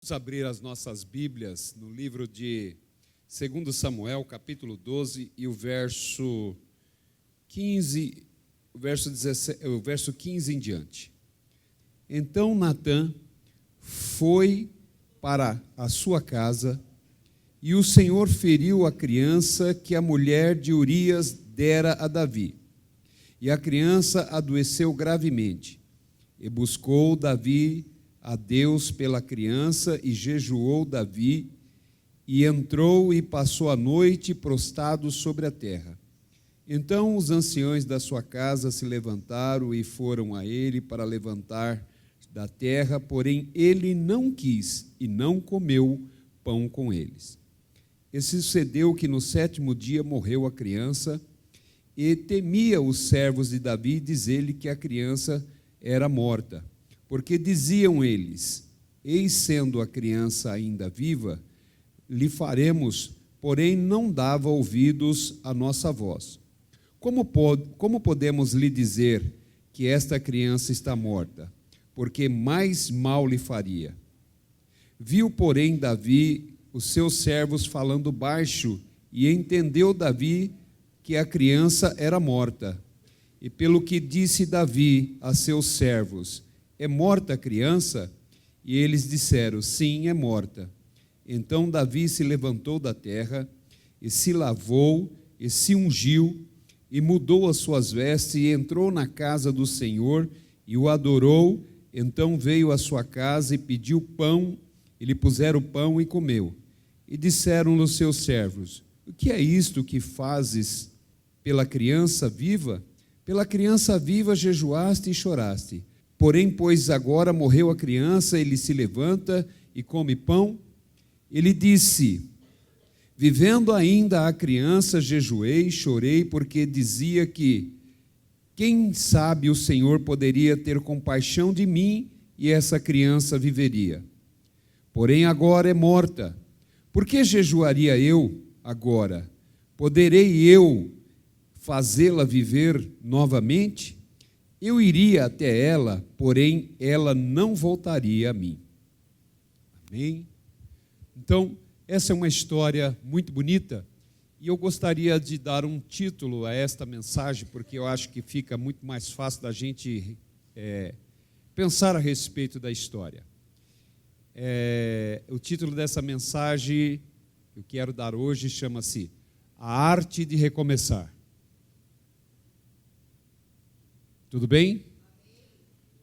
Vamos abrir as nossas Bíblias no livro de 2 Samuel, capítulo 12, e o verso 15, o verso 15 em diante. Então Natã foi para a sua casa, e o Senhor feriu a criança que a mulher de Urias dera a Davi. E a criança adoeceu gravemente. E buscou Davi a Deus pela criança, e jejuou Davi, e entrou e passou a noite prostrado sobre a terra. Então os anciões da sua casa se levantaram e foram a ele para levantar da terra, porém ele não quis e não comeu pão com eles. E sucedeu que no 7º dia morreu a criança, e temia os servos de Davi dizer-lhe que a criança era morta. Porque diziam eles: eis sendo a criança ainda viva, lhe faremos, porém não dava ouvidos à nossa voz. Como podemos lhe dizer que esta criança está morta? Porque mais mal lhe faria. Viu, porém, Davi os seus servos falando baixo, e entendeu Davi que a criança era morta. E pelo que disse Davi a seus servos: é morta a criança? E eles disseram: sim, é morta. Então Davi se levantou da terra, e se lavou, e se ungiu, e mudou as suas vestes, e entrou na casa do Senhor, e o adorou. Então veio à sua casa, e pediu pão, e lhe puseram pão, e comeu. E disseram-lhe os seus servos: o que é isto que fazes pela criança viva? Pela criança viva jejuaste e choraste. Porém, pois agora morreu a criança, ele se levanta e come pão. Ele disse: vivendo ainda a criança, jejuei e chorei, porque dizia que, quem sabe o Senhor poderia ter compaixão de mim e essa criança viveria. Porém, agora é morta. Por que jejuaria eu agora? Poderei eu fazê-la viver novamente? Eu iria até ela, porém ela não voltaria a mim. Amém? Então, essa é uma história muito bonita, e eu gostaria de dar um título a esta mensagem, porque eu acho que fica muito mais fácil da gente pensar a respeito da história. O título dessa mensagem que eu quero dar hoje chama-se A Arte de Recomeçar. Tudo bem?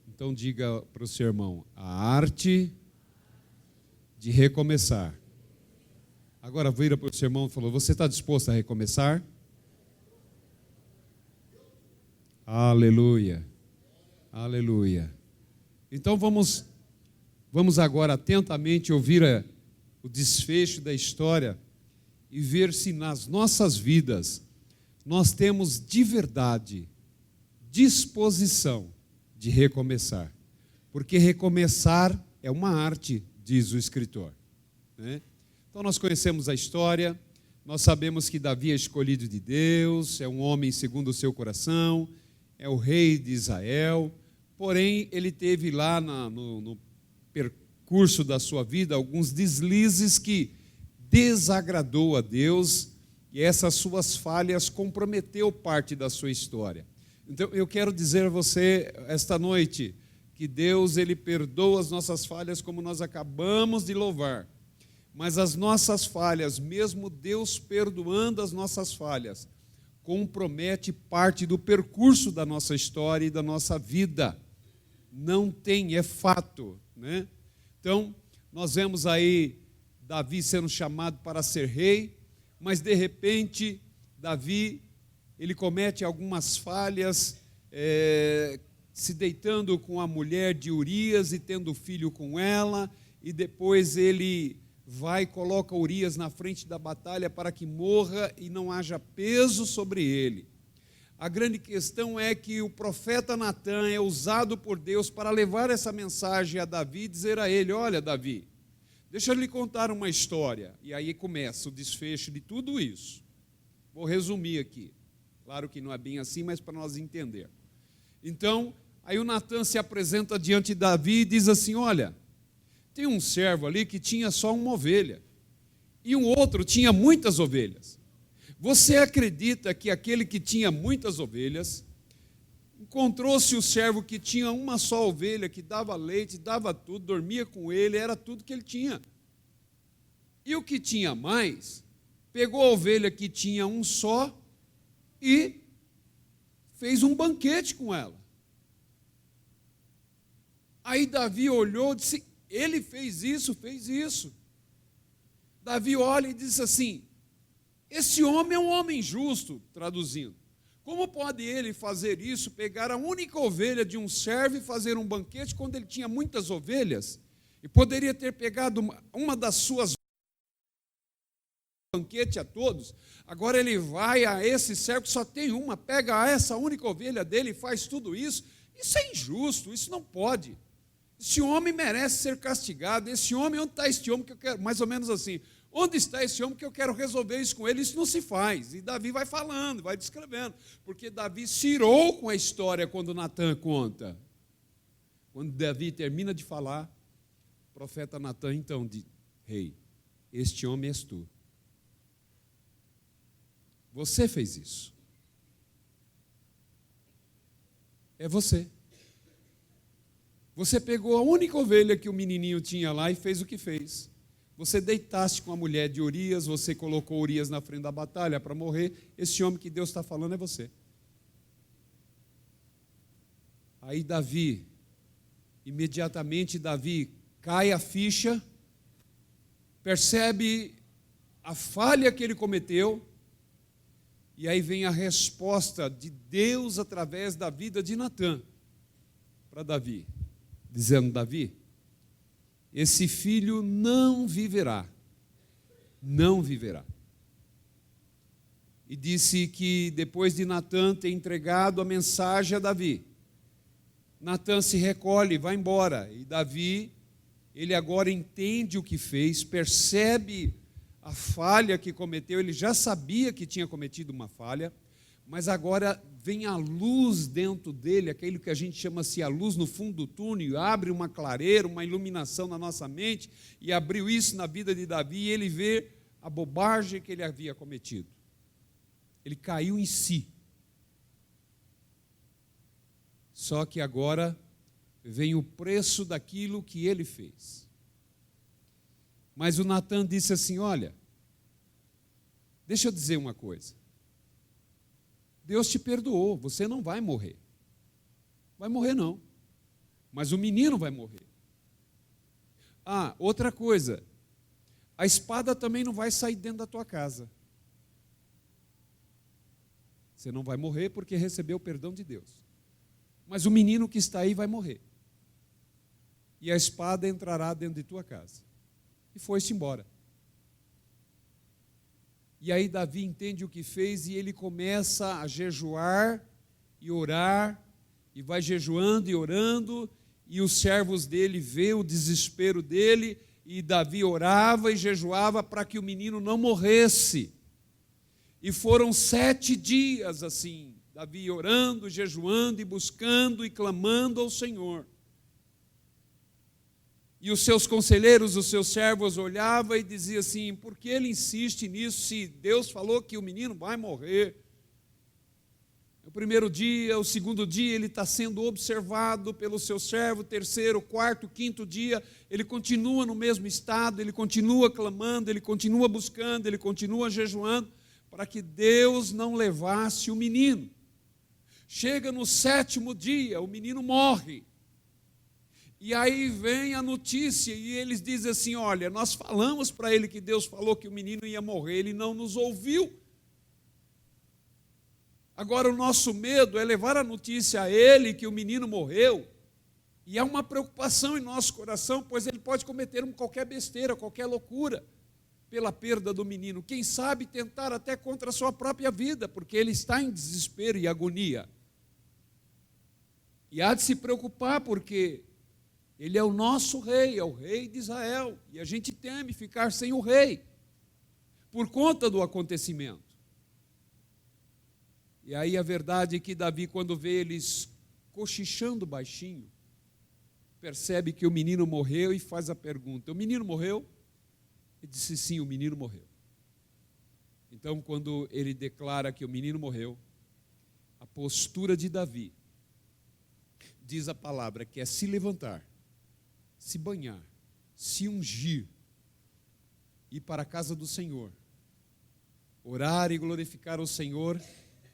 Então diga para o seu irmão: a arte de recomeçar. Agora vira para o seu irmão e falou: você está disposto a recomeçar? Aleluia, aleluia. Então vamos agora atentamente ouvir o desfecho da história e ver se nas nossas vidas nós temos de verdade disposição de recomeçar, porque recomeçar é uma arte, diz o escritor, né? Então nós conhecemos a história, nós sabemos que Davi é escolhido de Deus, é um homem segundo o seu coração, é o rei de Israel, porém ele teve lá no percurso da sua vida alguns deslizes que desagradou a Deus, e essas suas falhas comprometeu parte da sua história. Então, eu quero dizer a você, esta noite, que Deus, Ele perdoa as nossas falhas, como nós acabamos de louvar. Mas as nossas falhas, mesmo Deus perdoando as nossas falhas, compromete parte do percurso da nossa história e da nossa vida. Não tem, é fato, né? Então, nós vemos aí Davi sendo chamado para ser rei, mas de repente, Davi, ele comete algumas falhas, se deitando com a mulher de Urias e tendo filho com ela, e depois ele vai e coloca Urias na frente da batalha para que morra e não haja peso sobre ele. A grande questão é que o profeta Natã é usado por Deus para levar essa mensagem a Davi e dizer a ele: olha, Davi, deixa eu lhe contar uma história. E aí começa o desfecho de tudo isso. Vou resumir aqui. Claro que não é bem assim, mas para nós entendermos. Então, aí o Natã se apresenta diante de Davi e diz assim: olha, tem um servo ali que tinha só uma ovelha, e um outro tinha muitas ovelhas. Você acredita que aquele que tinha muitas ovelhas encontrou-se o servo que tinha uma só ovelha, que dava leite, dava tudo, dormia com ele, era tudo que ele tinha. E o que tinha mais, pegou a ovelha que tinha um só e fez um banquete com ela. Aí Davi olhou e disse, ele fez isso, fez isso. Davi olha e diz assim, esse homem é um homem justo, traduzindo. Como pode ele fazer isso, pegar a única ovelha de um servo e fazer um banquete quando ele tinha muitas ovelhas? E poderia ter pegado uma das suas banquete a todos. Agora ele vai a esse servo que só tem uma, pega essa única ovelha dele e faz tudo isso. Isso é injusto, isso não pode. Esse homem merece ser castigado. Esse homem, onde está este homem que eu quero? Mais ou menos assim, onde está esse homem que eu quero resolver isso com ele? Isso não se faz. E Davi vai falando, vai descrevendo, porque Davi se irou com a história quando Natã conta. Quando Davi termina de falar, o profeta Natã então diz, rei, este homem és tu. Você fez isso. É você. Você pegou a única ovelha que o menininho tinha lá e fez o que fez. Você deitaste com a mulher de Urias, você colocou Urias na frente da batalha para morrer. Esse homem que Deus está falando é você. Aí imediatamente Davi cai a ficha, percebe a falha que ele cometeu, e aí vem a resposta de Deus através da vida de Natã para Davi, dizendo, Davi, esse filho não viverá, não viverá. E disse que depois de Natã ter entregado a mensagem a Davi, Natã se recolhe, vai embora, e Davi, ele agora entende o que fez, percebe a falha que cometeu, ele já sabia que tinha cometido uma falha, mas agora vem a luz dentro dele, aquilo que a gente chama assim, a luz no fundo do túnel, abre uma clareira, uma iluminação na nossa mente, e abriu isso na vida de Davi, e ele vê a bobagem que ele havia cometido. Ele caiu em si. Só que agora vem o preço daquilo que ele fez. Mas o Natã disse assim, olha, deixa eu dizer uma coisa. Deus te perdoou, você não vai morrer. Vai morrer não, mas o menino vai morrer. Ah, outra coisa, a espada também não vai sair dentro da tua casa. Você não vai morrer porque recebeu o perdão de Deus. Mas o menino que está aí vai morrer. E a espada entrará dentro de tua casa. E foi-se embora. E aí Davi entende o que fez e ele começa a jejuar e orar, e vai jejuando e orando, e os servos dele vê o desespero dele, e Davi orava e jejuava para que o menino não morresse. E foram 7 dias assim, Davi orando, jejuando e buscando e clamando ao Senhor. E os seus conselheiros, os seus servos olhavam e diziam assim, por que ele insiste nisso se Deus falou que o menino vai morrer? O primeiro dia, o segundo dia, ele está sendo observado pelo seu servo, terceiro, quarto, quinto dia, ele continua no mesmo estado, ele continua clamando, ele continua buscando, ele continua jejuando, para que Deus não levasse o menino. Chega no 7º dia, o menino morre. E aí vem a notícia e eles dizem assim, olha, nós falamos para ele que Deus falou que o menino ia morrer, ele não nos ouviu. Agora o nosso medo é levar a notícia a ele que o menino morreu, e há uma preocupação em nosso coração, pois ele pode cometer qualquer besteira, qualquer loucura, pela perda do menino. Quem sabe tentar até contra a sua própria vida, porque ele está em desespero e agonia. E há de se preocupar porque ele é o nosso rei, é o rei de Israel, e a gente teme ficar sem o rei, por conta do acontecimento. E aí a verdade é que Davi, quando vê eles cochichando baixinho, percebe que o menino morreu e faz a pergunta: o menino morreu? Ele disse: sim, o menino morreu. Então, quando ele declara que o menino morreu, a postura de Davi, diz a palavra, que é se levantar, se banhar, se ungir, ir para a casa do Senhor, orar e glorificar o Senhor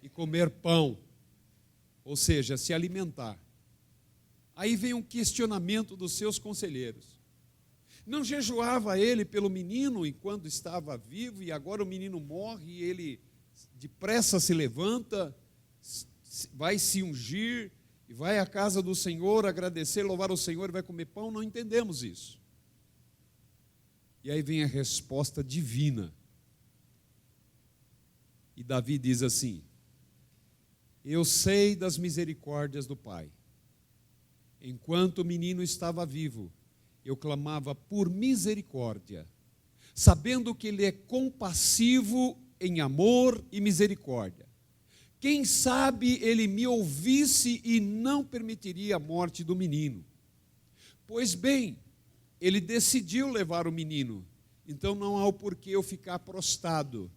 e comer pão, ou seja, se alimentar. Aí vem um questionamento dos seus conselheiros. Não jejuava ele pelo menino enquanto estava vivo, e agora o menino morre e ele depressa se levanta, vai se ungir e vai à casa do Senhor agradecer, louvar o Senhor e vai comer pão? Não entendemos isso. E aí vem a resposta divina. E Davi diz assim: eu sei das misericórdias do Pai. Enquanto o menino estava vivo, eu clamava por misericórdia, sabendo que Ele é compassivo em amor e misericórdia. Quem sabe Ele me ouvisse e não permitiria a morte do menino. Pois bem, Ele decidiu levar o menino, então não há o porquê eu ficar prostrado.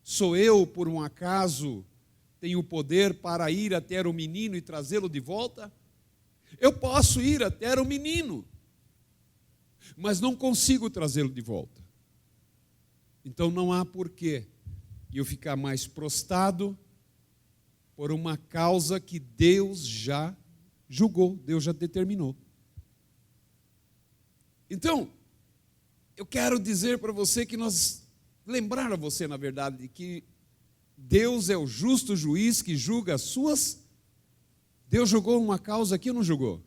Sou eu, por um acaso, tenho o poder para ir até o menino e trazê-lo de volta? Eu posso ir até o menino, mas não consigo trazê-lo de volta. Então não há porquê eu ficar mais prostrado por uma causa que Deus já julgou, Deus já determinou. Então, eu quero dizer para você que lembrar a você, na verdade, que Deus é o justo juiz que julga as suas. Deus julgou uma causa aqui ou não julgou?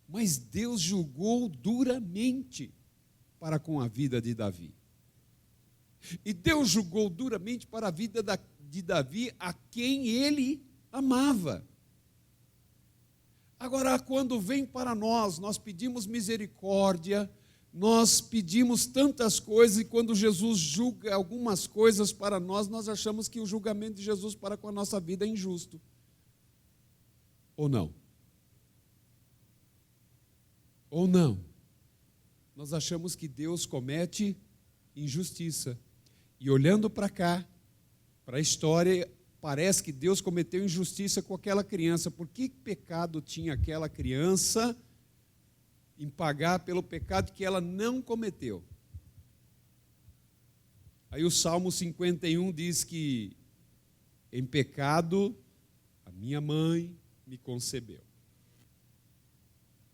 Mas Deus julgou duramente para com a vida de Davi. E Deus julgou duramente para a vida de Davi, a quem ele amava. Agora, quando vem para nós pedimos misericórdia, nós pedimos tantas coisas, e quando Jesus julga algumas coisas para nós achamos que o julgamento de Jesus para com a nossa vida é injusto. Ou não? Ou não? Nós achamos que Deus comete injustiça. E olhando para cá, para a história, parece que Deus cometeu injustiça com aquela criança. Por que pecado tinha aquela criança em pagar pelo pecado que ela não cometeu? Aí o Salmo 51 diz que em pecado a minha mãe me concebeu.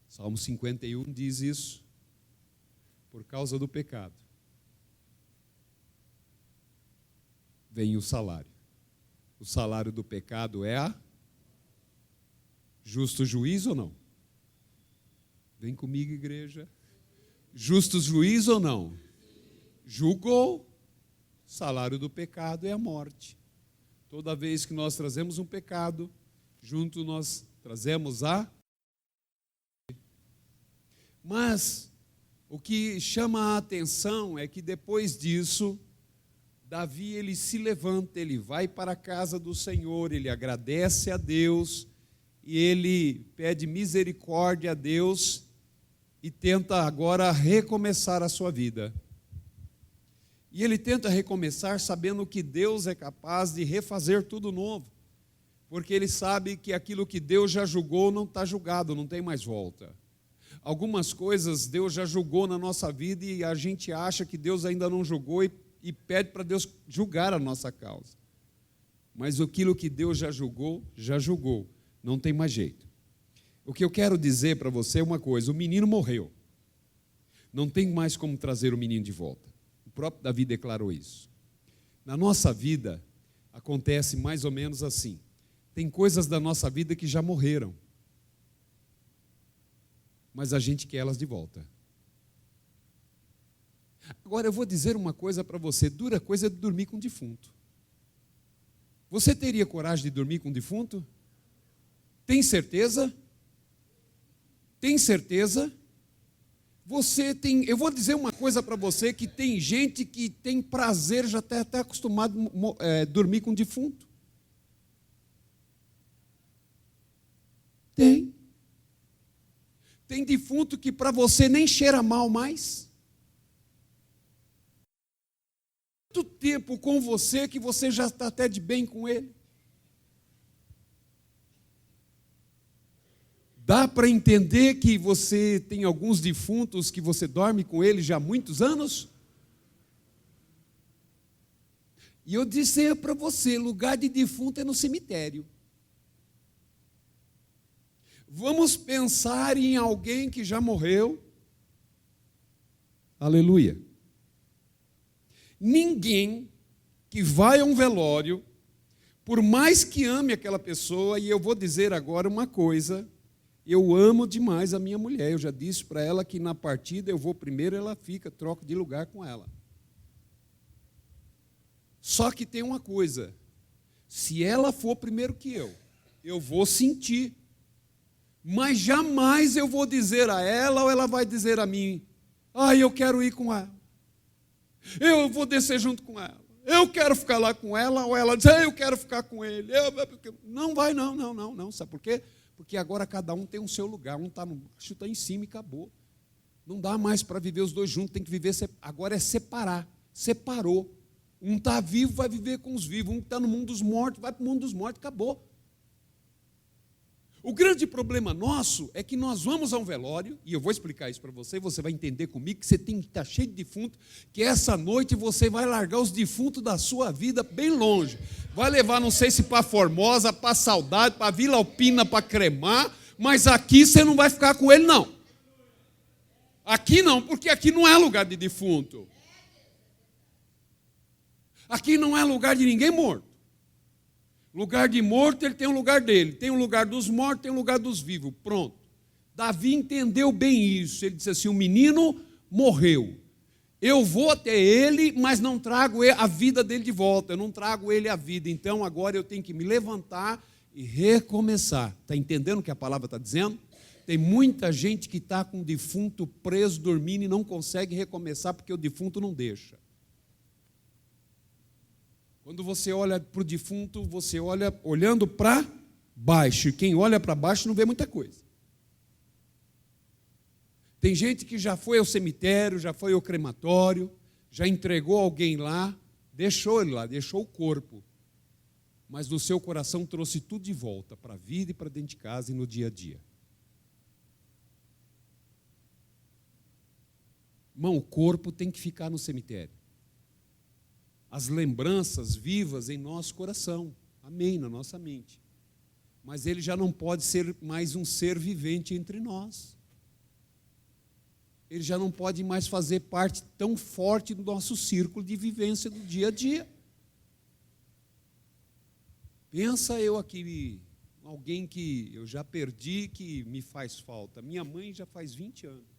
Salmo 51 diz isso, por causa do pecado vem o salário. O salário do pecado é a justo juiz ou não? Vem comigo, igreja. Justo juiz ou não? Julgou. Salário do pecado é a morte. Toda vez que nós trazemos um pecado, junto nós trazemos a. Mas o que chama a atenção é que depois disso, Davi, ele se levanta, ele vai para a casa do Senhor, ele agradece a Deus, e ele pede misericórdia a Deus, e tenta agora recomeçar a sua vida. E ele tenta recomeçar sabendo que Deus é capaz de refazer tudo novo, porque ele sabe que aquilo que Deus já julgou não está julgado, não tem mais volta. Algumas coisas Deus já julgou na nossa vida e a gente acha que Deus ainda não julgou e pede para Deus julgar a nossa causa. Mas aquilo que Deus já julgou, não tem mais jeito. O que eu quero dizer para você é uma coisa: o menino morreu, não tem mais como trazer o menino de volta. O próprio Davi declarou isso. Na nossa vida acontece mais ou menos assim. Tem coisas da nossa vida que já morreram, mas a gente quer elas de volta. Agora eu vou dizer uma coisa para você: dura coisa é dormir com um defunto. Você teria coragem de dormir com um defunto? Tem certeza? Tem certeza? Eu vou dizer uma coisa para você, que tem gente que tem prazer, já está até acostumado a dormir com um defunto. Tem. Tem defunto que para você nem cheira mal mais. Tanto tempo com você que você já está até de bem com ele. Dá para entender que você tem alguns defuntos que você dorme com eles já há muitos anos? E eu disse para você, lugar de defunto é no cemitério. Vamos pensar em alguém que já morreu. Aleluia. Ninguém que vai a um velório, por mais que ame aquela pessoa, e eu vou dizer agora uma coisa, eu amo demais a minha mulher, eu já disse para ela que na partida eu vou primeiro, ela fica, troco de lugar com ela. Só que tem uma coisa, se ela for primeiro que eu vou sentir, mas jamais eu vou dizer a ela ou ela vai dizer a mim, eu quero ir com ela, eu vou descer junto com ela, eu quero ficar lá com ela, ou ela diz, eu quero ficar com ele, não vai, não, sabe por quê? Porque agora cada um tem o seu lugar, um está no baixo, está em cima e acabou. Não dá mais para viver os dois juntos, tem que viver, agora é separar, separou. Um está vivo, vai viver com os vivos, um está no mundo dos mortos, vai para o mundo dos mortos, acabou. O grande problema nosso é que nós vamos a um velório, e eu vou explicar isso para você, você vai entender comigo, que você tem que estar cheio de defunto, que essa noite você vai largar os defuntos da sua vida bem longe. Vai levar, não sei se para Formosa, para Saudade, para Vila Alpina, para Cremar, mas aqui você não vai ficar com ele, não. Aqui não, porque aqui não é lugar de defunto. Aqui não é lugar de ninguém morto. Lugar de morto, ele tem um lugar dele. Tem um lugar dos mortos, tem um lugar dos vivos. Pronto. Davi entendeu bem isso. Ele disse assim, o menino morreu. Eu vou até ele, mas não trago a vida dele de volta. Eu não trago ele a vida. Então, agora eu tenho que me levantar e recomeçar. Está entendendo o que a palavra está dizendo? Tem muita gente que está com o defunto preso, dormindo e não consegue recomeçar porque o defunto não deixa. Quando você olha para o defunto, você olha olhando para baixo. E quem olha para baixo não vê muita coisa. Tem gente que já foi ao cemitério, já foi ao crematório, já entregou alguém lá, deixou ele lá, deixou o corpo. Mas no seu coração trouxe tudo de volta para a vida e para dentro de casa e no dia a dia. Irmão, o corpo tem que ficar no cemitério. As lembranças vivas em nosso coração, amém, na nossa mente. Mas ele já não pode ser mais um ser vivente entre nós. Ele já não pode mais fazer parte tão forte do nosso círculo de vivência do dia a dia. Pensa eu aqui, alguém que eu já perdi, que me faz falta. Minha mãe já faz 20 anos.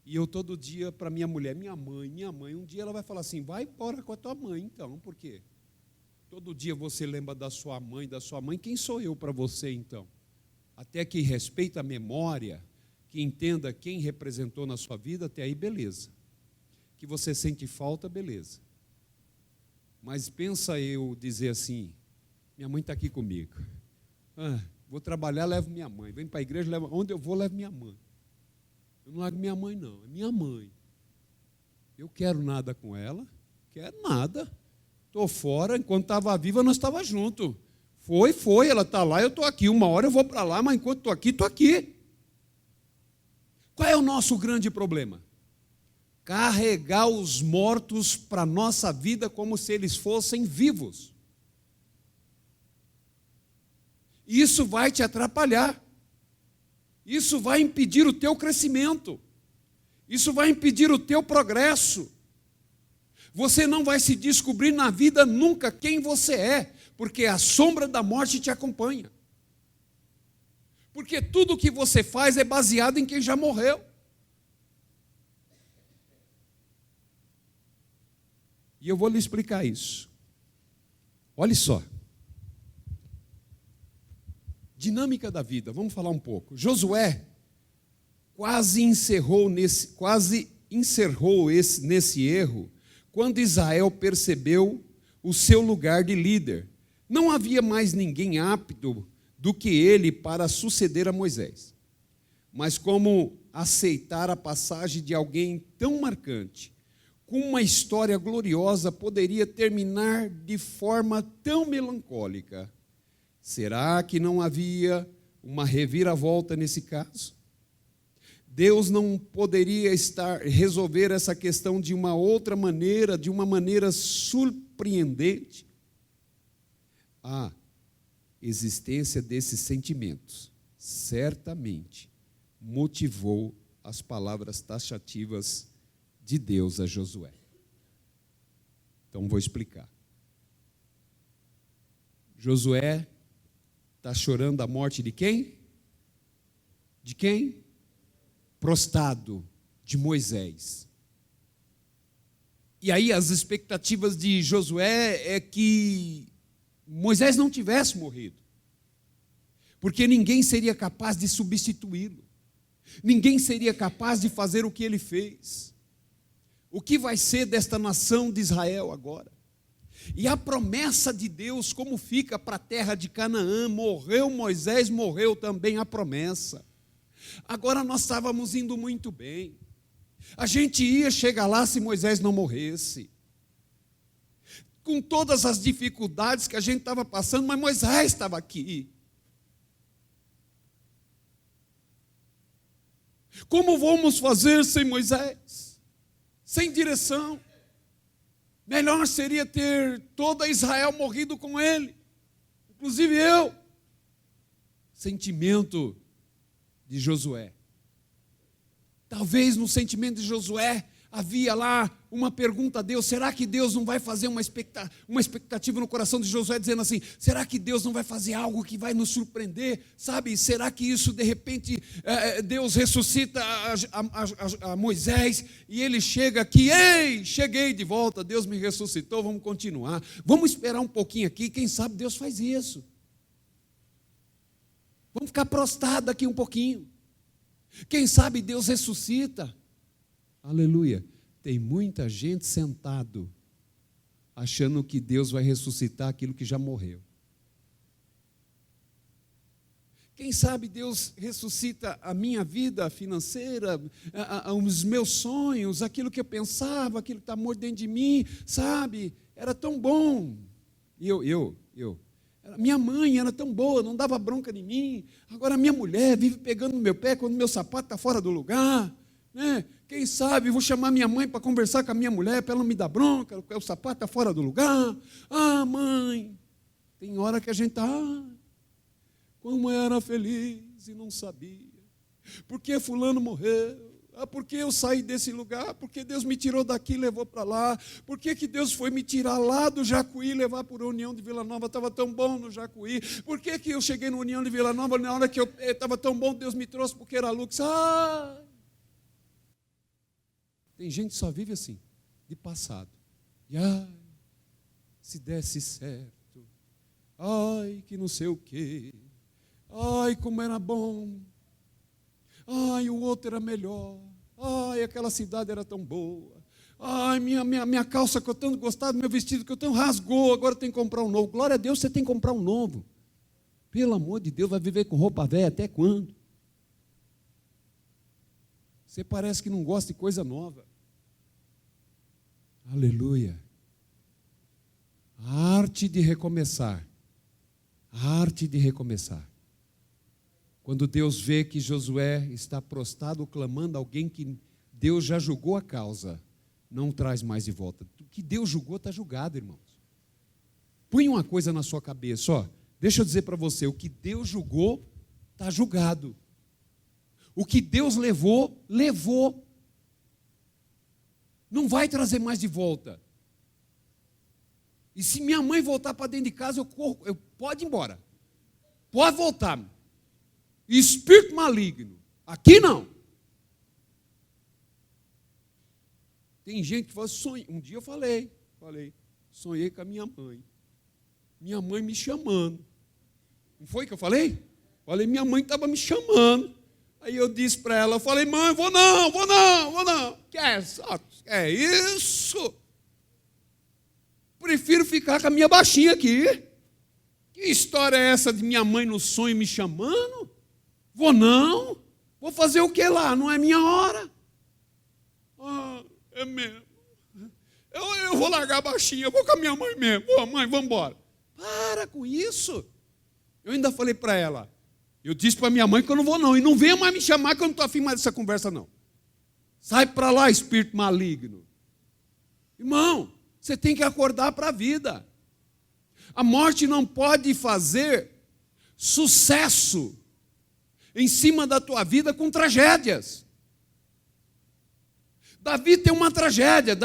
E eu todo dia para minha mulher, minha mãe, um dia ela vai falar assim, vai embora com a tua mãe então, por quê? Todo dia você lembra da sua mãe, quem sou eu para você então? Até que respeita a memória, que entenda quem representou na sua vida, até aí beleza. Que você sente falta, beleza. Mas pensa eu dizer assim, minha mãe está aqui comigo, vou trabalhar, levo minha mãe, venho para a igreja, onde eu vou, levo minha mãe. Eu não largo minha mãe, não. É minha mãe. Eu quero nada com ela. Quero nada. Estou fora. Enquanto estava viva, nós estávamos juntos. Foi. Ela está lá, eu estou aqui. Uma hora eu vou para lá, mas enquanto estou aqui, estou aqui. Qual é o nosso grande problema? Carregar os mortos para a nossa vida como se eles fossem vivos. Isso vai te atrapalhar. Isso vai impedir o teu crescimento. Isso vai impedir o teu progresso. Você não vai se descobrir na vida nunca quem você é, porque a sombra da morte te acompanha. Porque tudo o que você faz é baseado em quem já morreu. E eu vou lhe explicar isso. Olha só. Dinâmica da vida, vamos falar um pouco. Josué quase encerrou nesse erro quando Israel percebeu o seu lugar de líder. Não havia mais ninguém apto do que ele para suceder a Moisés. mas como aceitar a passagem de alguém tão marcante, com uma história gloriosa, poderia terminar de forma tão melancólica? Será que não havia uma reviravolta nesse caso? Deus não poderia resolver essa questão de uma outra maneira, de uma maneira surpreendente? A existência desses sentimentos certamente motivou as palavras taxativas de Deus a Josué. Então vou explicar. Josué está chorando a morte de quem? De quem? Prostrado, de Moisés. E aí as expectativas de Josué é que Moisés não tivesse morrido, porque ninguém seria capaz de substituí-lo, ninguém seria capaz de fazer o que ele fez. O que vai ser desta nação de Israel agora? E a promessa de Deus, como fica para a terra de Canaã? Morreu Moisés, morreu também a promessa. Agora nós estávamos indo muito bem, a gente ia chegar lá se Moisés não morresse, com todas as dificuldades que a gente estava passando, mas Moisés estava aqui. Como vamos fazer sem Moisés? Sem direção? Melhor seria ter toda Israel morrido com ele, inclusive eu. Sentimento de Josué. Talvez no sentimento de Josué havia lá uma pergunta a Deus: será que Deus não vai fazer uma expectativa no coração de Josué, dizendo assim: será que Deus não vai fazer algo que vai nos surpreender? Sabe, será que isso de repente Deus ressuscita a Moisés e ele chega aqui: ei, cheguei de volta, Deus me ressuscitou, vamos continuar, vamos esperar um pouquinho aqui, quem sabe Deus faz isso. Vamos ficar prostrados aqui um pouquinho. Quem sabe Deus ressuscita. Aleluia. Tem muita gente sentado, achando que Deus vai ressuscitar aquilo que já morreu. Quem sabe Deus ressuscita a minha vida financeira, os meus sonhos, aquilo que eu pensava, aquilo que está morto dentro de mim, sabe? Era tão bom. E eu. Minha mãe era tão boa, não dava bronca em mim. Agora minha mulher vive pegando no meu pé quando meu sapato está fora do lugar, né? Quem sabe vou chamar minha mãe para conversar com a minha mulher, para ela não me dar bronca, porque o sapato está fora do lugar. Ah, mãe, tem hora que a gente está, como era feliz e não sabia. Por que fulano morreu? Ah, por que eu saí desse lugar? Por que Deus me tirou daqui e levou para lá? Por que Deus foi me tirar lá do Jacuí e levar para a União de Vila Nova? Estava tão bom no Jacuí. Por que eu cheguei na União de Vila Nova, na hora que eu estava tão bom, Deus me trouxe porque era Lux? Ah! Tem gente que só vive assim, de passado. E ai, se desse certo. Ai, que não sei o quê. Ai, como era bom. Ai, o outro era melhor. Ai, aquela cidade era tão boa. Ai, minha calça que eu tanto gostava, meu vestido que eu tanto rasgou, agora eu tenho que comprar um novo. Glória a Deus, você tem que comprar um novo. Pelo amor de Deus, vai viver com roupa velha até quando? Você parece que não gosta de coisa nova. Aleluia. A arte de recomeçar. A arte de recomeçar. Quando Deus vê que Josué está prostrado, clamando a alguém que Deus já julgou a causa, não traz mais de volta. O que Deus julgou está julgado, irmãos. Põe uma coisa na sua cabeça, ó. Deixa eu dizer para você, o que Deus julgou está julgado. O que Deus levou, levou. Não vai trazer mais de volta. E se minha mãe voltar para dentro de casa, eu corro, pode ir embora. Pode voltar. Espírito maligno. Aqui não. Tem gente que fala, sonho. Um dia eu falei, sonhei com a minha mãe. Minha mãe me chamando. Não foi que eu falei? Falei, minha mãe estava me chamando. Aí eu disse para ela, eu falei, mãe, vou não. Que é isso? Prefiro ficar com a minha baixinha aqui. Que história é essa de minha mãe no sonho me chamando? Vou não. Vou fazer o que lá? Não é minha hora. Ah, é mesmo. Eu vou largar a baixinha, eu vou com a minha mãe mesmo. Ô, mãe, vamos embora. Para com isso. Eu ainda falei para ela, eu disse para minha mãe que eu não vou não, e não venha mais me chamar que eu não estou afim mais dessa conversa não. Sai para lá, espírito maligno. Irmão, você tem que acordar para a vida. A morte não pode fazer sucesso em cima da tua vida com tragédias. Davi tem uma tragédia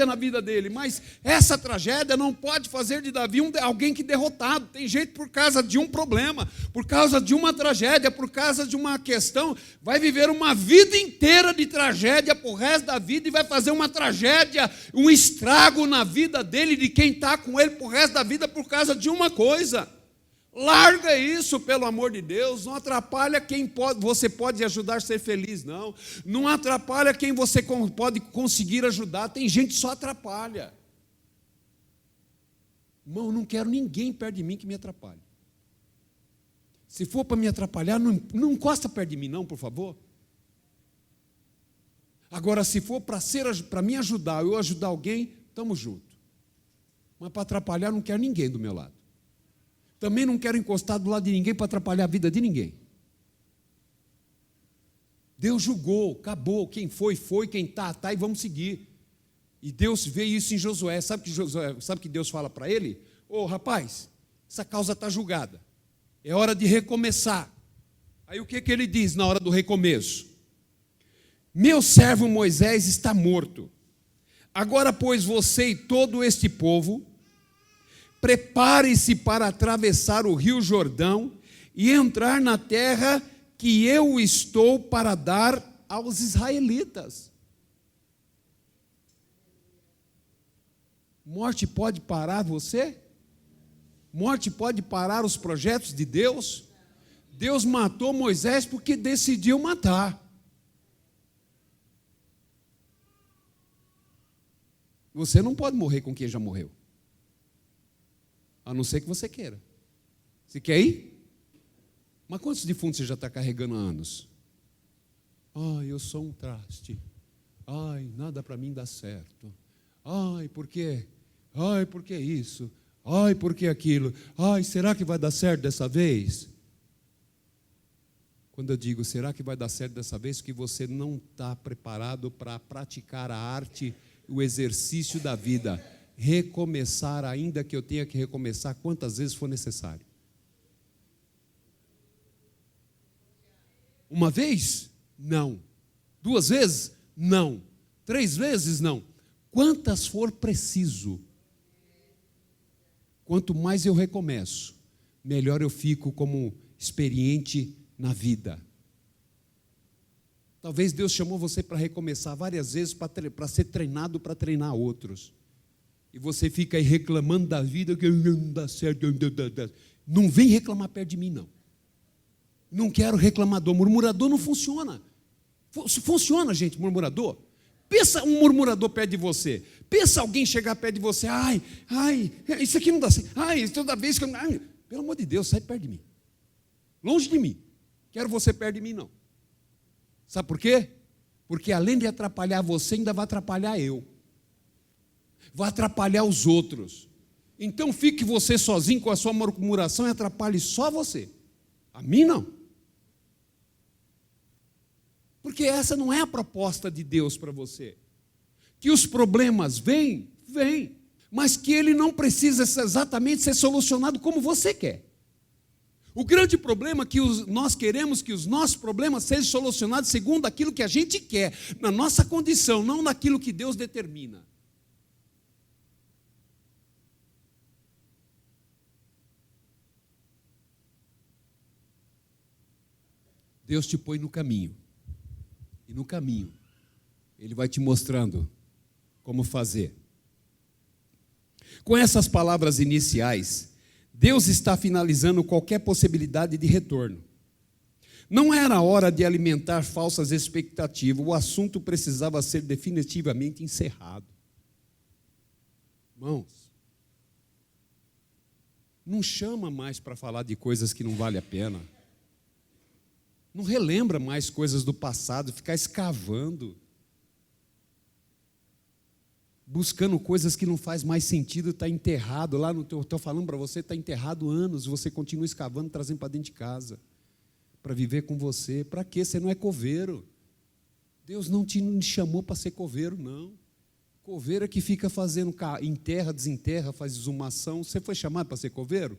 na vida dele, mas essa tragédia não pode fazer de Davi alguém que derrotado. Tem gente por causa de um problema, por causa de uma tragédia, por causa de uma questão, vai viver uma vida inteira de tragédia para o resto da vida e vai fazer uma tragédia, um estrago na vida dele, de quem está com ele para o resto da vida por causa de uma coisa. Larga isso, pelo amor de Deus. Não atrapalha quem você pode ajudar a ser feliz, não. Não atrapalha quem você pode conseguir ajudar. Tem gente que só atrapalha. Irmão, eu não quero ninguém perto de mim que me atrapalhe. Se for para me atrapalhar, não encosta perto de mim, não, por favor. Agora, se for para me ajudar, eu ajudar alguém, estamos juntos. Mas para atrapalhar, não quero ninguém do meu lado. Também não quero encostar do lado de ninguém para atrapalhar a vida de ninguém. Deus julgou, acabou. Quem foi, quem está, e vamos seguir. E Deus vê isso em Josué. Sabe que Deus fala para ele? Ô, rapaz, essa causa está julgada. É hora de recomeçar. Aí o que ele diz na hora do recomeço? Meu servo Moisés está morto. Agora, pois, você e todo este povo, prepare-se para atravessar o rio Jordão e entrar na terra que eu estou para dar aos israelitas. Morte pode parar você? Morte pode parar os projetos de Deus? Deus matou Moisés porque decidiu matar. Você não pode morrer com quem já morreu. A não ser que você queira. Você quer ir? Mas quantos defuntos você já está carregando há anos? Ai, eu sou um traste. Ai, nada para mim dá certo. Ai, por quê? Ai, por que isso? Ai, por que aquilo? Ai, será que vai dar certo dessa vez? Quando eu digo, será que vai dar certo dessa vez? Que você não está preparado para praticar a arte, o exercício da vida. Recomeçar, ainda que eu tenha que recomeçar quantas vezes for necessário. Uma vez? Não. 2 vezes? Não. 3 vezes? Não. Quantas for preciso. Quanto mais eu recomeço, melhor eu fico como experiente na vida. Talvez Deus chamou você para recomeçar várias vezes para ser treinado para treinar outros. E você fica aí reclamando da vida, que não dá certo. Não vem reclamar perto de mim, não. Não quero reclamador. Murmurador não funciona. Funciona, gente, murmurador? Pensa um murmurador perto de você. Pensa alguém chegar perto de você. Ai, isso aqui não dá certo. Ai, toda vez que eu... Ai, pelo amor de Deus, sai perto de mim. Longe de mim. Quero você perto de mim, não. Sabe por quê? Porque além de atrapalhar você, ainda vai atrapalhar eu. Vai atrapalhar os outros. Então fique você sozinho com a sua murmuração e atrapalhe só você. A mim não. Porque essa não é a proposta de Deus para você. Que os problemas vêm, mas que ele não precisa exatamente ser solucionado como você quer. O grande problema é que nós queremos que os nossos problemas sejam solucionados segundo aquilo que a gente quer, na nossa condição, não naquilo que Deus determina. Deus te põe no caminho. E no caminho, Ele vai te mostrando como fazer. Com essas palavras iniciais, Deus está finalizando qualquer possibilidade de retorno. Não era hora de alimentar falsas expectativas, o assunto precisava ser definitivamente encerrado. Irmãos, não chama mais para falar de coisas que não vale a pena. Não relembra mais coisas do passado, ficar escavando, buscando coisas que não faz mais sentido, está enterrado lá no teu. Estou falando para você, está enterrado anos, você continua escavando, trazendo para dentro de casa, para viver com você. Para quê? Você não é coveiro. Deus não te chamou para ser coveiro, não. Coveiro é que fica fazendo, enterra, desenterra, faz exumação. Você foi chamado para ser coveiro?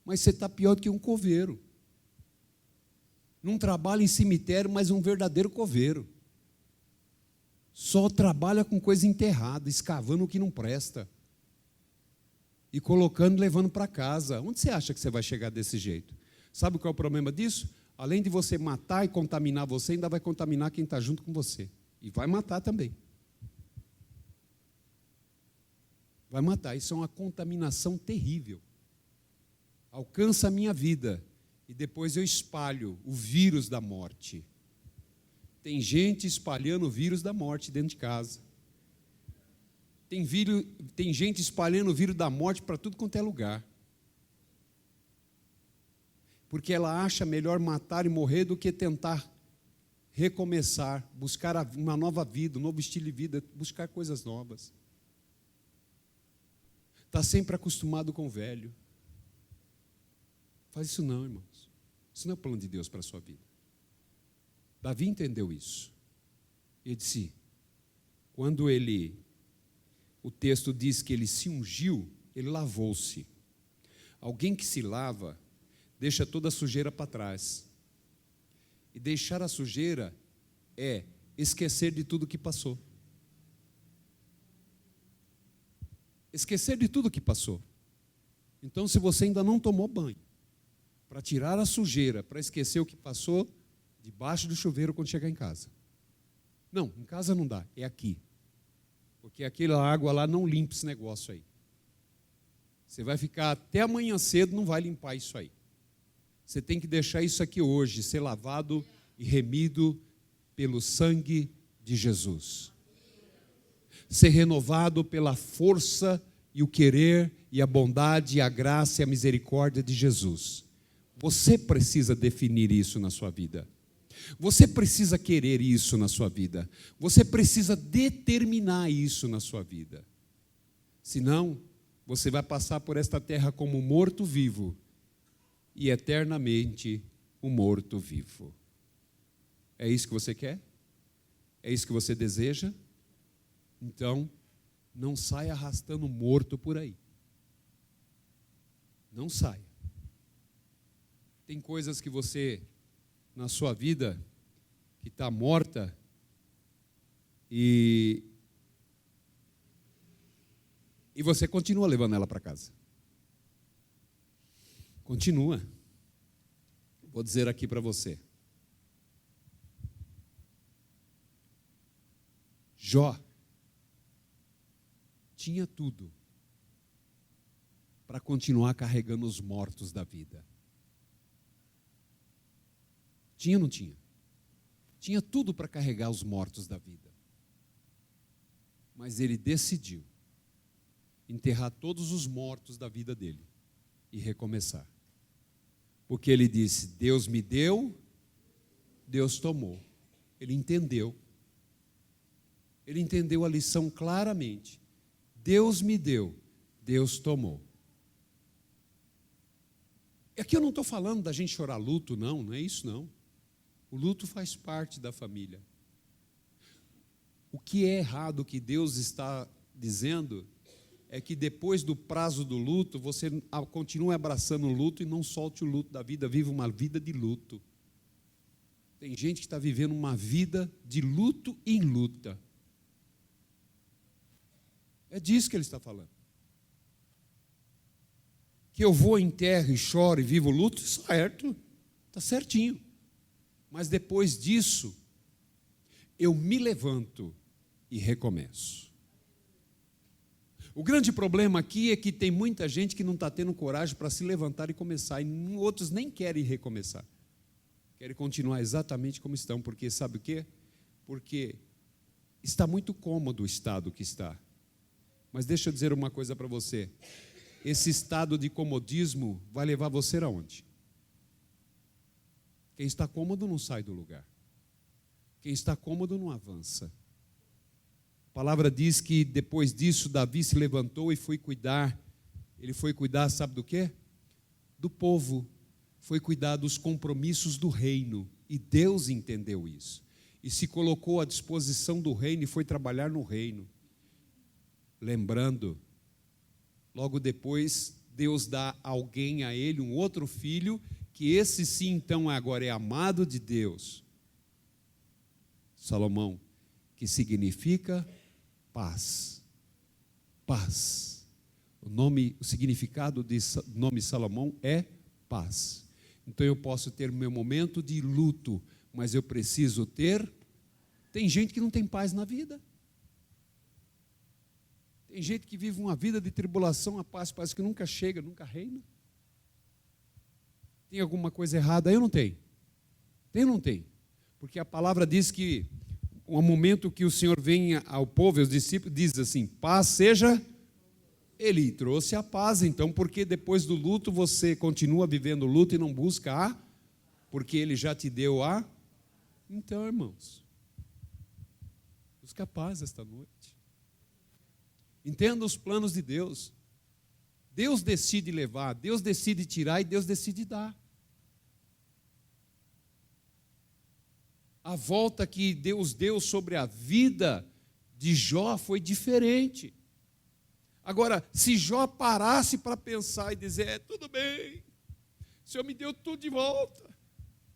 Mas você está pior do que um coveiro. Não trabalha em cemitério, mas um verdadeiro coveiro. Só trabalha com coisa enterrada, escavando o que não presta. E colocando, levando para casa. Onde você acha que você vai chegar desse jeito? Sabe qual é o problema disso? Além de você matar e contaminar você, ainda vai contaminar quem está junto com você. E vai matar também. Vai matar. Isso é uma contaminação terrível. Alcança a minha vida. E depois eu espalho o vírus da morte. Tem gente espalhando o vírus da morte dentro de casa. Tem gente espalhando o vírus da morte para tudo quanto é lugar. Porque ela acha melhor matar e morrer do que tentar recomeçar, buscar uma nova vida, um novo estilo de vida, buscar coisas novas. Está sempre acostumado com o velho. Faz isso não, irmãos. Isso não é o plano de Deus para a sua vida. Davi entendeu isso. Ele disse, quando o texto diz que ele se ungiu, ele lavou-se. Alguém que se lava, deixa toda a sujeira para trás. E deixar a sujeira é esquecer de tudo que passou. Esquecer de tudo que passou. Então, se você ainda não tomou banho, para tirar a sujeira, para esquecer o que passou, debaixo do chuveiro quando chegar em casa. Não, em casa não dá, é aqui. Porque aquela água lá não limpa esse negócio aí. Você vai ficar até amanhã cedo, não vai limpar isso aí. Você tem que deixar isso aqui hoje, ser lavado e remido pelo sangue de Jesus. Ser renovado pela força e o querer e a bondade, e a graça e a misericórdia de Jesus. Você precisa definir isso na sua vida. Você precisa querer isso na sua vida. Você precisa determinar isso na sua vida. Senão, você vai passar por esta terra como morto-vivo e eternamente um morto-vivo. É isso que você quer? É isso que você deseja? Então, não saia arrastando morto por aí. Não saia. Tem coisas que você, na sua vida, que está morta e você continua levando ela para casa. Continua. Vou dizer aqui para você. Jó tinha tudo para continuar carregando os mortos da vida. Tinha ou não tinha? Tinha tudo para carregar os mortos da vida. Mas ele decidiu enterrar todos os mortos da vida dele e recomeçar. Porque ele disse, Deus me deu, Deus tomou. Ele entendeu. Ele entendeu a lição claramente. Deus me deu, Deus tomou. Aqui eu não estou falando da gente chorar luto, não é isso não. O luto faz parte da família. O que é errado, o que Deus está dizendo, é que depois do prazo do luto, você continue abraçando o luto e não solte o luto da vida, viva uma vida de luto. Tem gente que está vivendo uma vida de luto em luta. É disso que ele está falando. Que eu vou, enterro e choro e vivo luto, certo, está certinho. Mas depois disso, eu me levanto e recomeço. O grande problema aqui é que tem muita gente que não está tendo coragem para se levantar e começar, e outros nem querem recomeçar. Querem continuar exatamente como estão, porque sabe o quê? Porque está muito cômodo o estado que está. Mas deixa eu dizer uma coisa para você. Esse estado de comodismo vai levar você aonde? Quem está cômodo não sai do lugar. Quem está cômodo não avança. A palavra diz que depois disso, Davi se levantou e foi cuidar. Ele foi cuidar, sabe do quê? Do povo. Foi cuidar dos compromissos do reino. E Deus entendeu isso. E se colocou à disposição do reino e foi trabalhar no reino. Lembrando, logo depois, Deus dá alguém a ele, um outro filho, que esse sim, então, agora é amado de Deus. Salomão, que significa paz. Paz. O significado do nome Salomão é paz. Então eu posso ter meu momento de luto, mas eu preciso ter. Tem gente que não tem paz na vida. Tem gente que vive uma vida de tribulação, a paz parece que nunca chega, nunca reina. Tem alguma coisa errada aí ou não tem? Tem ou não tem? Porque a palavra diz que o momento que o Senhor vem ao povo, aos discípulos, diz assim, paz seja. Ele trouxe a paz, então, porque depois do luto você continua vivendo o luto e não busca a, porque Ele já te deu a. Então, irmãos, busca a paz esta noite. Entenda os planos de Deus. Deus decide levar, Deus decide tirar e Deus decide dar. A volta que Deus deu sobre a vida de Jó foi diferente. Agora, se Jó parasse para pensar e dizer, tudo bem, o Senhor me deu tudo de volta,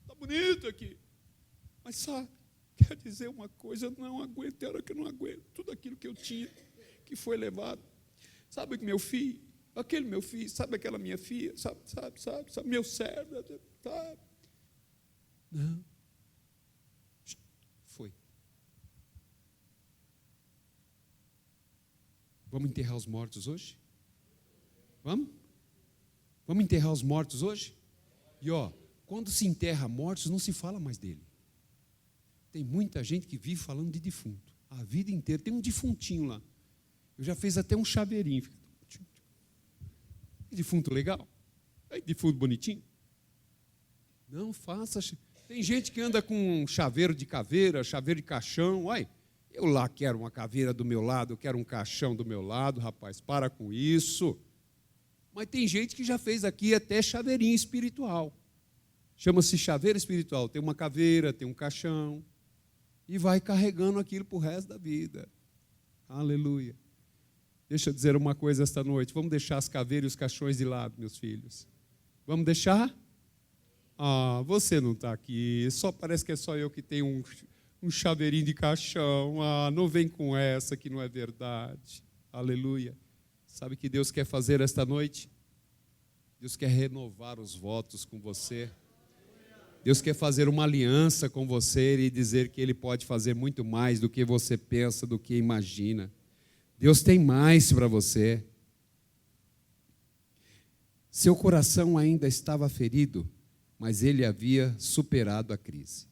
está bonito aqui. Mas sabe, quer dizer uma coisa, eu não aguento, tem hora que eu não aguento, tudo aquilo que eu tinha, que foi levado. Sabe que meu filho, aquele meu filho, sabe aquela minha filha, sabe, meu servo, sabe? Não. Foi. Vamos enterrar os mortos hoje? Vamos? Vamos enterrar os mortos hoje? E quando se enterra mortos, não se fala mais dele. Tem muita gente que vive falando de defunto. A vida inteira. Tem um defuntinho lá. Eu já fiz até um chaveirinho. Defunto legal? Defunto bonitinho? Não faça. Tem gente que anda com um chaveiro de caveira, chaveiro de caixão. Eu lá quero uma caveira do meu lado, eu quero um caixão do meu lado, rapaz, para com isso. Mas tem gente que já fez aqui até chaveirinho espiritual. Chama-se chaveiro espiritual. Tem uma caveira, tem um caixão. E vai carregando aquilo para o resto da vida. Aleluia. Deixa eu dizer uma coisa esta noite. Vamos deixar as caveiras e os caixões de lado, meus filhos. Vamos deixar? Você não está aqui. Parece que é só eu que tenho um chaveirinho de caixão. Não vem com essa que não é verdade. Aleluia. Sabe o que Deus quer fazer esta noite? Deus quer renovar os votos com você. Deus quer fazer uma aliança com você e dizer que Ele pode fazer muito mais do que você pensa, do que imagina. Deus tem mais para você. Seu coração ainda estava ferido, mas ele havia superado a crise.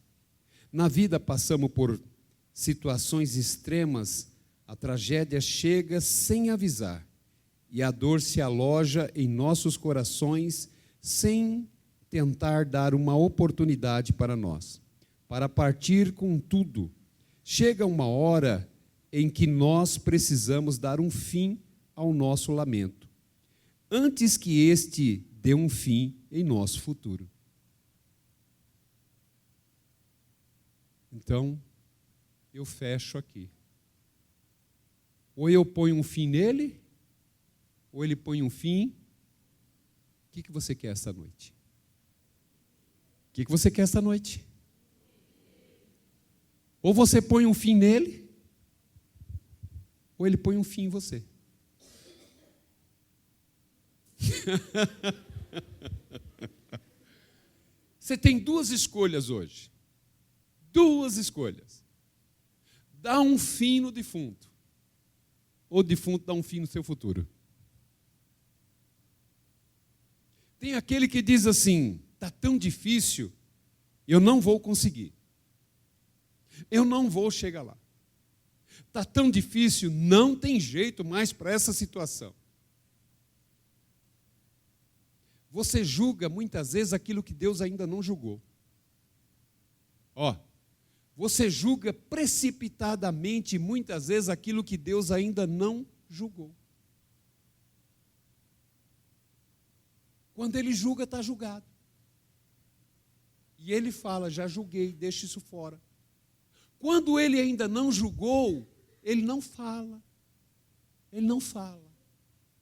Na vida passamos por situações extremas, a tragédia chega sem avisar, e a dor se aloja em nossos corações sem tentar dar uma oportunidade para nós, para partir com tudo. Chega uma hora em que nós precisamos dar um fim ao nosso lamento, antes que este dê um fim em nosso futuro. Então, eu fecho aqui. Ou eu ponho um fim nele, ou ele põe um fim. O que você quer esta noite? O que você quer esta noite? Ou você põe um fim nele, ou ele põe um fim em você. Você tem duas escolhas hoje. Duas escolhas. Dá um fim no defunto, ou o defunto dá um fim no seu futuro. Tem aquele que diz assim, está tão difícil, eu não vou conseguir. Eu não vou chegar lá. Está tão difícil, não tem jeito mais para essa situação. Você julga muitas vezes aquilo que Deus ainda não julgou. Você julga precipitadamente, muitas vezes, aquilo que Deus ainda não julgou. Quando Ele julga, está julgado. E Ele fala, já julguei, deixa isso fora. Quando Ele ainda não julgou, Ele não fala. Ele não fala.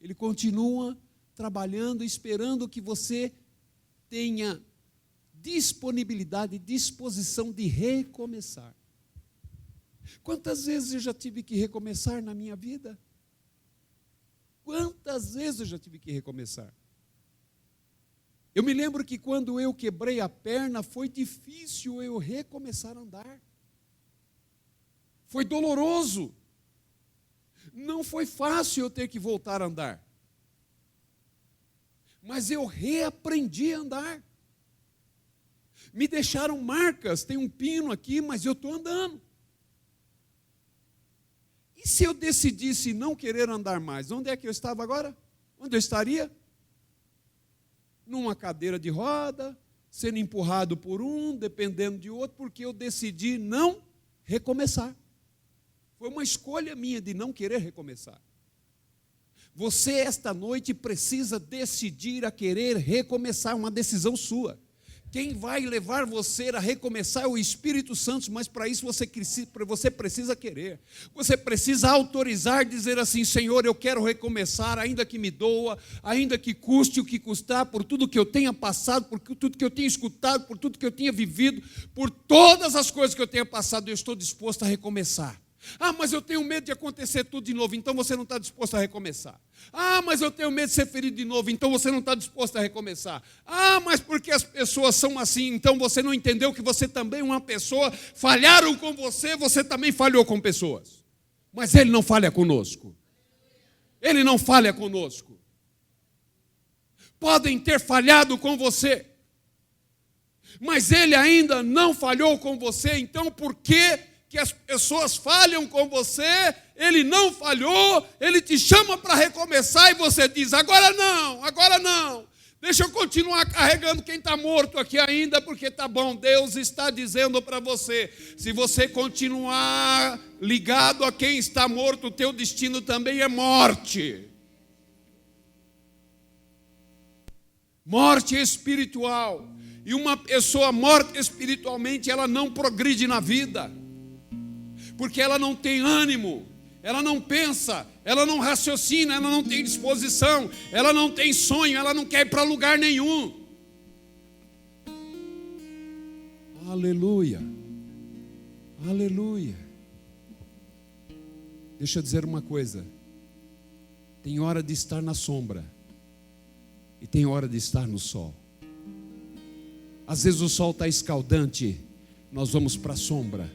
Ele continua trabalhando, esperando que você tenha disponibilidade, disposição de recomeçar. Quantas vezes eu já tive que recomeçar na minha vida? Quantas vezes eu já tive que recomeçar? Eu me lembro que quando eu quebrei a perna, foi difícil eu recomeçar a andar. Foi doloroso. Não foi fácil eu ter que voltar a andar. Mas eu reaprendi a andar. Me deixaram marcas, tem um pino aqui, mas eu estou andando. E se eu decidisse não querer andar mais, onde é que eu estava agora? Onde eu estaria? Numa cadeira de roda, sendo empurrado por um, dependendo de outro, porque eu decidi não recomeçar. Foi uma escolha minha de não querer recomeçar. Você, esta noite, precisa decidir a querer recomeçar, uma decisão sua. Quem vai levar você a recomeçar é o Espírito Santo, mas para isso você precisa querer. Você precisa autorizar, dizer assim, Senhor, eu quero recomeçar, ainda que me doa, ainda que custe o que custar, por tudo que eu tenha passado, por tudo que eu tenha escutado, por tudo que eu tenha vivido, por todas as coisas que eu tenha passado, eu estou disposto a recomeçar. Ah, mas eu tenho medo de acontecer tudo de novo, então você não está disposto a recomeçar. Ah, mas eu tenho medo de ser ferido de novo, então você não está disposto a recomeçar. Ah, mas porque as pessoas são assim, então você não entendeu que você também é uma pessoa, falharam com você, você também falhou com pessoas. Mas Ele não falha conosco. Ele não falha conosco. Podem ter falhado com você, mas Ele ainda não falhou com você, então por que as pessoas falham com você? Ele não falhou, Ele te chama para recomeçar e você diz, agora não, deixa eu continuar carregando quem está morto aqui ainda, porque está bom, Deus está dizendo para você, se você continuar ligado a quem está morto, o teu destino também é morte. Morte espiritual. E uma pessoa morta espiritualmente, ela não progride na vida, porque ela não tem ânimo, ela não pensa, ela não raciocina, ela não tem disposição, ela não tem sonho, ela não quer ir para lugar nenhum. Aleluia, aleluia. Deixa eu dizer uma coisa, tem hora de estar na sombra e tem hora de estar no sol. Às vezes o sol está escaldante, nós vamos para a sombra.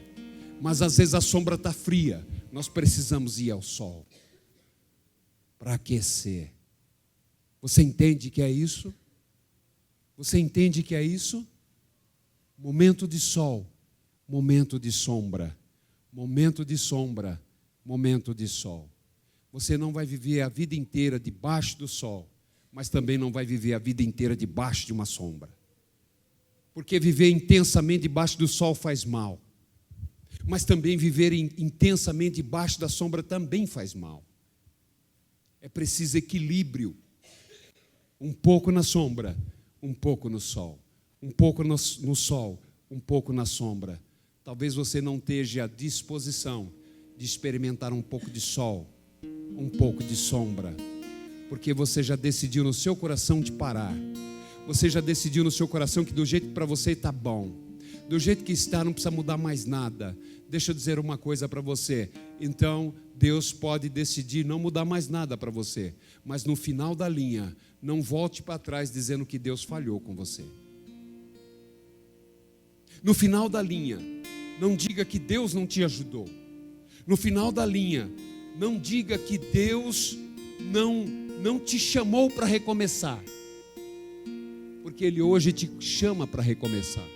Mas às vezes a sombra está fria, nós precisamos ir ao sol para aquecer. Você entende que é isso? Você entende que é isso? Momento de sol, momento de sombra, momento de sombra, momento de sol. Você não vai viver a vida inteira debaixo do sol, mas também não vai viver a vida inteira debaixo de uma sombra. Porque viver intensamente debaixo do sol faz mal. Mas também viver intensamente debaixo da sombra também faz mal. É preciso equilíbrio. Um pouco na sombra, um pouco no sol. Um pouco no sol, um pouco na sombra. Talvez você não esteja à disposição de experimentar um pouco de sol, um pouco de sombra. Porque você já decidiu no seu coração de parar. Você já decidiu no seu coração que do jeito que para você está bom. Do jeito que está, não precisa mudar mais nada. Deixa eu dizer uma coisa para você. Então, Deus pode decidir não mudar mais nada para você. Mas no final da linha, não volte para trás dizendo que Deus falhou com você. No final da linha, não diga que Deus não te ajudou. No final da linha, não diga que Deus não te chamou para recomeçar. Porque Ele hoje te chama para recomeçar.